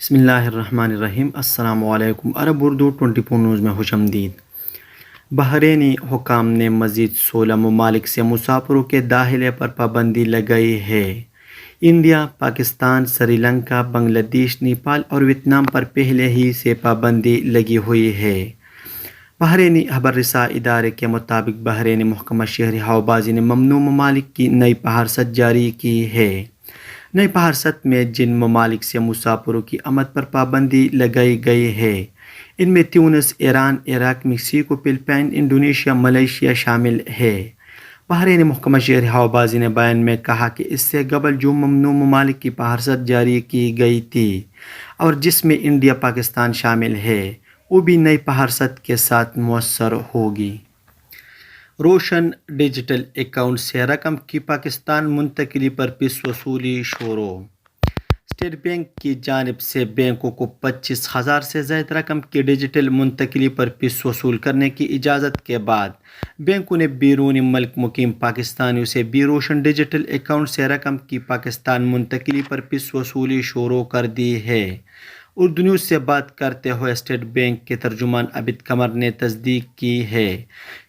بسم اللہ الرحمن الرحیم۔ السلام علیکم۔ عرب اردو 24 نیوز میں خوش آمدید۔ بحرینی حکام نے مزید 16 ممالک سے مسافروں کے داخلے پر پابندی لگائی ہے۔ انڈیا، پاکستان، سری لنکا، بنگلہ دیش، نیپال اور ویتنام پر پہلے ہی سے پابندی لگی ہوئی ہے۔ بحرینی خبر رساں ادارے کے مطابق بحرینی محکمہ شہری ہوابازی نے ممنوع ممالک کی نئی فہرست جاری کی ہے۔ نئی فہرست میں جن ممالک سے مسافروں کی آمد پر پابندی لگائی گئی ہے ان میں تیونس، ایران، عراق، میکسیکو، فلپائن، انڈونیشیا، ملائیشیا شامل ہے۔ بحرینی محکمہ شہری ہوابازی نے بیان میں کہا کہ اس سے قبل جو ممنوع ممالک کی فہرست جاری کی گئی تھی اور جس میں انڈیا، پاکستان شامل ہے، وہ بھی نئی فہرست کے ساتھ مؤثر ہوگی۔ روشن ڈیجیٹل اکاؤنٹ سے رقم کی پاکستان منتقلی پر فیس وصولی شروع۔ اسٹیٹ بینک کی جانب سے بینکوں کو 25,000 سے زائد رقم کی ڈیجیٹل منتقلی پر فیس وصول کرنے کی اجازت کے بعد بینکوں نے بیرون ملک مقیم پاکستانیوں سے بھی روشن ڈیجیٹل اکاؤنٹ سے رقم کی پاکستان منتقلی پر فیس وصولی شروع کر دی ہے۔ اردو نیوز سے بات کرتے ہوئے اسٹیٹ بینک کے ترجمان عابد قمر نے تصدیق کی ہے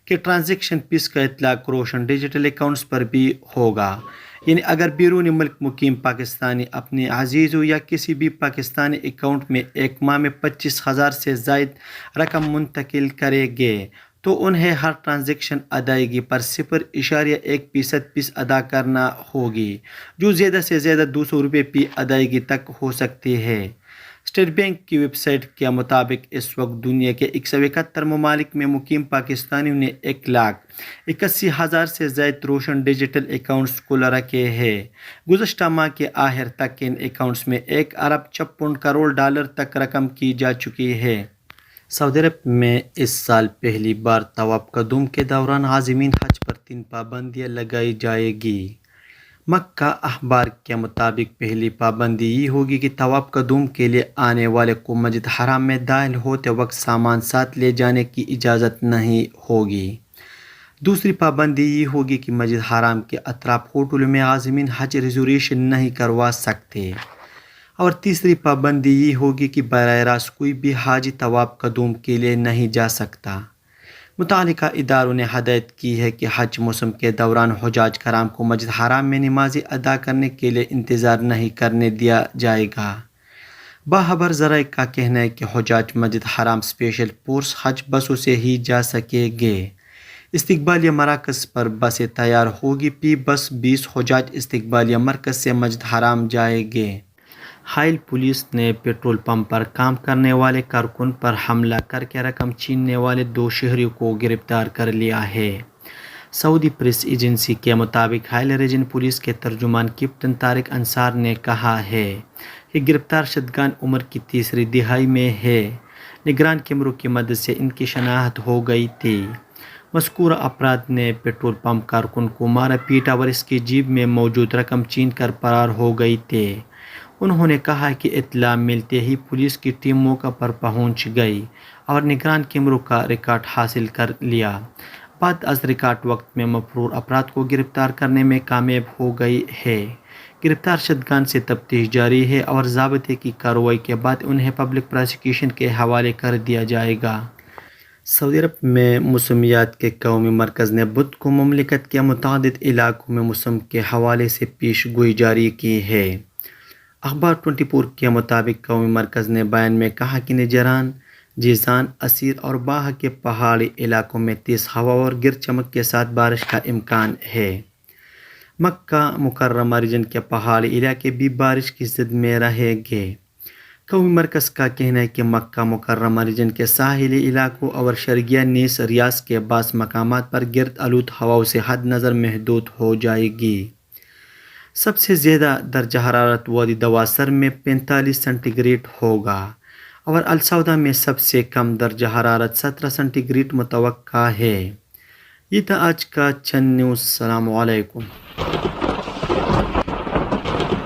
کہ ٹرانزیکشن فیس کا اطلاق روشن ڈیجیٹل اکاؤنٹس پر بھی ہوگا، یعنی اگر بیرون ملک مقیم پاکستانی اپنے عزیزوں یا کسی بھی پاکستانی اکاؤنٹ میں ایک ماہ میں 25,000 سے زائد رقم منتقل کریں گے تو انہیں ہر ٹرانزیکشن ادائیگی پر 0.1% فیس ادا کرنا ہوگی، جو زیادہ سے زیادہ 200 روپے فی ادائیگی تک ہو سکتی ہے۔ اسٹیٹ بینک کی ویب سائٹ کے مطابق اس وقت دنیا کے 171 ممالک میں مقیم پاکستانیوں نے 1,81,000 سے زائد روشن ڈیجیٹل اکاؤنٹس کھول رکھے ہیں۔ گزشتہ ماہ کے آخر تک ان اکاؤنٹس میں $1.56 تک رقم کی جا چکی ہے۔ سعودی عرب میں اس سال پہلی بار طواف قدوم کے دوران عازمین حج پر 3 پابندیاں لگائی جائیں گی۔ مکہ اخبار کے مطابق پہلی پابندی یہ ہوگی کہ طواف قدوم کے لیے آنے والے کو مسجد حرام میں داخل ہوتے وقت سامان ساتھ لے جانے کی اجازت نہیں ہوگی۔ دوسری پابندی یہ ہوگی کہ مسجد حرام کے اطراف ہوٹلوں میں عازمین حج ریزرویشن نہیں کروا سکتے، اور تیسری پابندی یہ ہوگی کہ براہ راست کوئی بھی حاجی طواف قدوم کے لیے نہیں جا سکتا۔ متعلقہ اداروں نے ہدایت کی ہے کہ حج موسم کے دوران حجاج کرام کو مسجد حرام میں نمازیں ادا کرنے کے لیے انتظار نہیں کرنے دیا جائے گا۔ باخبر ذرائع کا کہنا ہے کہ حجاج مسجد حرام اسپیشل فورس حج بسوں سے ہی جا سکیں گے۔ استقبالیہ مراکز پر بسیں تیار ہوگی، فی بس 20 حجاج استقبالیہ مرکز سے مسجد حرام جائیں گے۔ حائل پولیس نے پیٹرول پمپ پر کام کرنے والے کارکن پر حملہ کر کے رقم چھیننے والے 2 شہریوں کو گرفتار کر لیا ہے۔ سعودی پریس ایجنسی کے مطابق حائل ریجن پولیس کے ترجمان کیپٹن طارق انصار نے کہا ہے کہ گرفتار شدگان عمر کی تیسری دہائی میں ہے۔ نگران کیمروں کی مدد سے ان کی شناخت ہو گئی تھی۔ مذکورہ افراد نے پیٹرول پمپ کارکن کو مارا پیٹا اور اس کی جیب میں موجود رقم چھین کر فرار ہو گئی تھے۔ انہوں نے کہا کہ اطلاع ملتے ہی پولیس کی ٹیم موقع پر پہنچ گئی اور نگران کیمروں کا ریکارڈ حاصل کر لیا۔ بعد از ریکارڈ وقت میں مفرور افراد کو گرفتار کرنے میں کامیاب ہو گئی ہے۔ گرفتار شدگان سے تفتیش جاری ہے اور ضابطے کی کارروائی کے بعد انہیں پبلک پراسیکیوشن کے حوالے کر دیا جائے گا۔ سعودی عرب میں موسمیات کے قومی مرکز نے بدھ کو مملکت کے متعدد علاقوں میں موسم کے حوالے سے پیش گوئی جاری کی ہے۔ اخبار 24 کے مطابق قومی مرکز نے بیان میں کہا کہ نجران، جیزان، عسیر اور باہ کے پہاڑی علاقوں میں تیز ہوا اور گرج چمک کے ساتھ بارش کا امکان ہے۔ مکہ مکرمہ ریجن کے پہاڑی علاقے بھی بارش کی زد میں رہیں گے۔ قومی مرکز کا کہنا ہے کہ مکہ مکرمہ ریجن کے ساحلی علاقوں اور شرقیہ نیز ریاض کے بعض مقامات پر گرد آلود ہواؤں سے حد نظر محدود ہو جائے گی۔ سب سے زیادہ درجہ حرارت وادی دواسر میں 45 سینٹی گریڈ ہوگا اور السوداء میں سب سے کم درجہ حرارت 17 سینٹی گریڈ متوقع ہے۔ یہ تھا آج کا چند نیوز۔ السلام علیکم۔